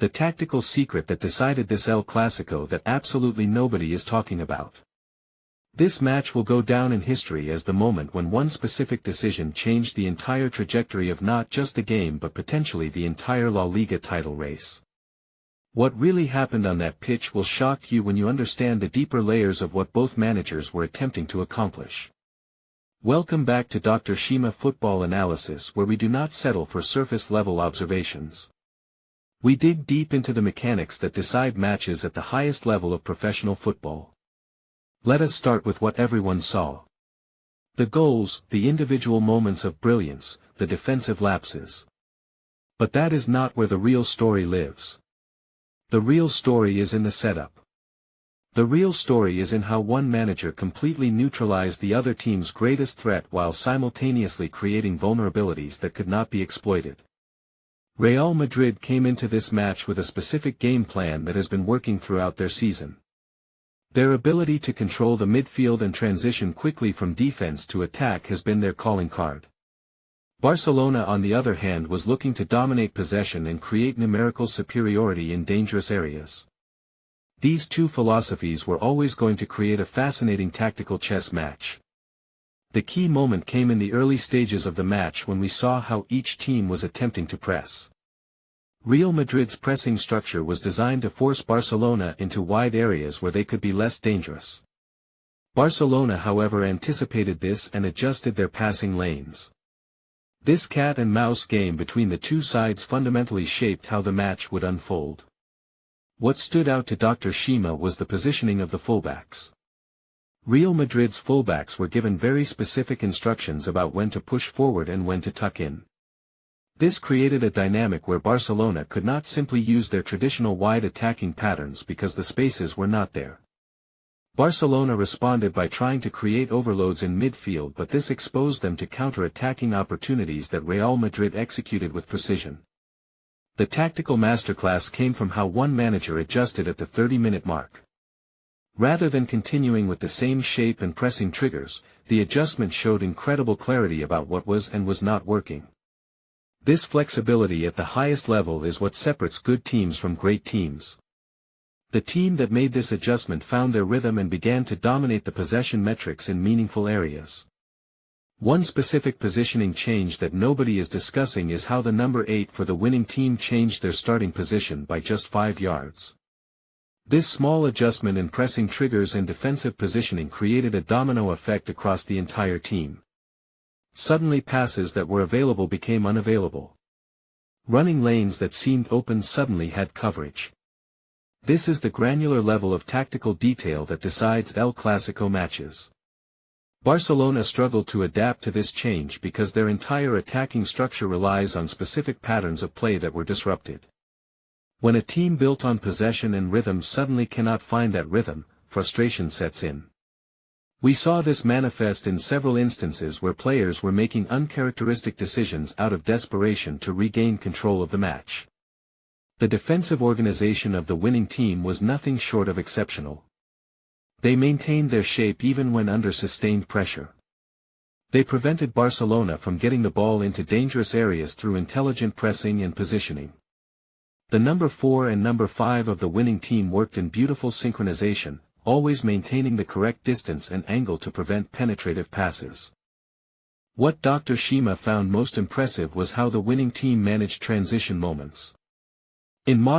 The tactical secret that decided this El Clasico that absolutely nobody is talking about. This match will go down in history as the moment when one specific decision changed the entire trajectory of not just the game but potentially the entire La Liga title race. What really happened on that pitch will shock you when you understand the deeper layers of what both managers were attempting to accomplish. Welcome back to Dr. Shima Football Analysis, where we do not settle for surface-level observations. We dig deep into the mechanics that decide matches at the highest level of professional football. Let us start with what everyone saw. The goals, the individual moments of brilliance, the defensive lapses. But that is not where the real story lives. The real story is in the setup. The real story is in how one manager completely neutralized the other team's greatest threat while simultaneously creating vulnerabilities that could not be exploited. Real Madrid came into this match with a specific game plan that has been working throughout their season. Their ability to control the midfield and transition quickly from defense to attack has been their calling card. Barcelona, on the other hand, was looking to dominate possession and create numerical superiority in dangerous areas. These two philosophies were always going to create a fascinating tactical chess match. The key moment came in the early stages of the match when we saw how each team was attempting to press. Real Madrid's pressing structure was designed to force Barcelona into wide areas where they could be less dangerous. Barcelona, however, anticipated this and adjusted their passing lanes. This cat-and-mouse game between the two sides fundamentally shaped how the match would unfold. What stood out to Dr. Shima was the positioning of the fullbacks. Real Madrid's fullbacks were given very specific instructions about when to push forward and when to tuck in. This created a dynamic where Barcelona could not simply use their traditional wide attacking patterns because the spaces were not there. Barcelona responded by trying to create overloads in midfield, but this exposed them to counter-attacking opportunities that Real Madrid executed with precision. The tactical masterclass came from how one manager adjusted at the 30-minute mark. Rather than continuing with the same shape and pressing triggers, the adjustment showed incredible clarity about what was and was not working. This flexibility at the highest level is what separates good teams from great teams. The team that made this adjustment found their rhythm and began to dominate the possession metrics in meaningful areas. One specific positioning change that nobody is discussing is how the number 8 for the winning team changed their starting position by just 5 yards. This small adjustment in pressing triggers and defensive positioning created a domino effect across the entire team. Suddenly passes that were available became unavailable. Running lanes that seemed open suddenly had coverage. This is the granular level of tactical detail that decides El Clasico matches. Barcelona struggled to adapt to this change because their entire attacking structure relies on specific patterns of play that were disrupted. When a team built on possession and rhythm suddenly cannot find that rhythm, frustration sets in. We saw this manifest in several instances where players were making uncharacteristic decisions out of desperation to regain control of the match. The defensive organization of the winning team was nothing short of exceptional. They maintained their shape even when under sustained pressure. They prevented Barcelona from getting the ball into dangerous areas through intelligent pressing and positioning. The number 4 and number 5 of the winning team worked in beautiful synchronization, always maintaining the correct distance and angle to prevent penetrative passes. What Dr. Shima found most impressive was how the winning team managed transition moments. In modern